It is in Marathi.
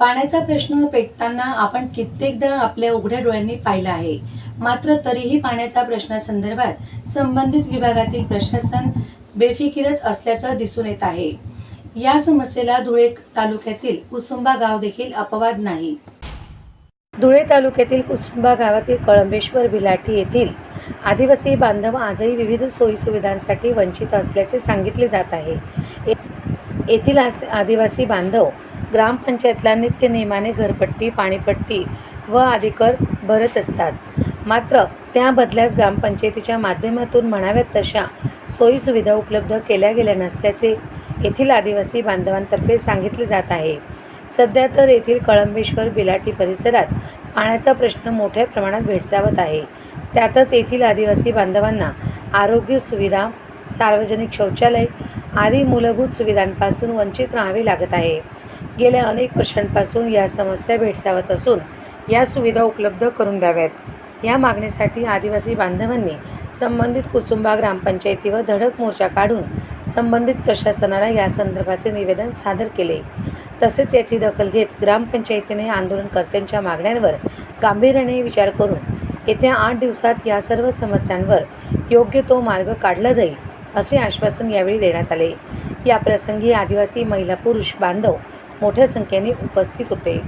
पाण्याचा प्रश्न पेटताना आपण कित्येकदा आपल्या उघड्या डोळ्यांनी पाहिला आहे. मात्र तरीही पाण्याच्या प्रश्नासंदर्भात संबंधित विभागातील प्रशासन बेफिकीरच असल्याचं दिसून येत आहे. या समस्येला धुळे तालुक्यातील कुसुंबा गाव देखील अपवाद नाही. धुळे तालुक्यातील कुसुंबा गावातील कळंबेश्वर बिलाटी येथील आदिवासी बांधव आजही विविध सोयीसुविधांसाठी वंचित असल्याचे सांगितले जात आहे. येथील आदिवासी बांधव ग्रामपंचायतला नित्यनेमाने घरपट्टी, पाणीपट्टी व आदी कर भरत असतात. मात्र त्या बदल्यात ग्रामपंचायतीच्या माध्यमातून म्हणाव्यात तशा सोयीसुविधा उपलब्ध केल्या गेल्या नसल्याचे येथील आदिवासी बांधवांतर्फे सांगितले जात आहे. सध्या तर येथील कळंबेश्वर बिलाटी परिसरात पाण्याचा प्रश्न मोठ्या प्रमाणात भेडसावत आहे. त्यातच येथील आदिवासी बांधवांना आरोग्य सुविधा, सार्वजनिक शौचालय आदी मूलभूत सुविधांपासून वंचित राहावे लागत आहे. गेल्या अनेक वर्षांपासून या समस्या भेडसावत असून या सुविधा उपलब्ध करून द्याव्यात. या मागणीसाठी आदिवासी बांधवांनी संबंधित कुसुंबा ग्रामपंचायतीवर धडक मोर्चा काढून संबंधित प्रशासनाला या संदर्भाचे निवेदन सादर केले. तसेच याची दखल घेत ग्रामपंचायतीने आंदोलनकर्त्यांच्या मागण्यांवर गांभीर्याने विचार करून येत्या 8 दिवसात या सर्व समस्यांवर योग्य तो मार्ग काढला जाईल असे आश्वासन यावेळी देण्यात आले. या प्रसंगी आदिवासी महिला पुरुष बांधव मोठ्या संख्येने उपस्थित होते.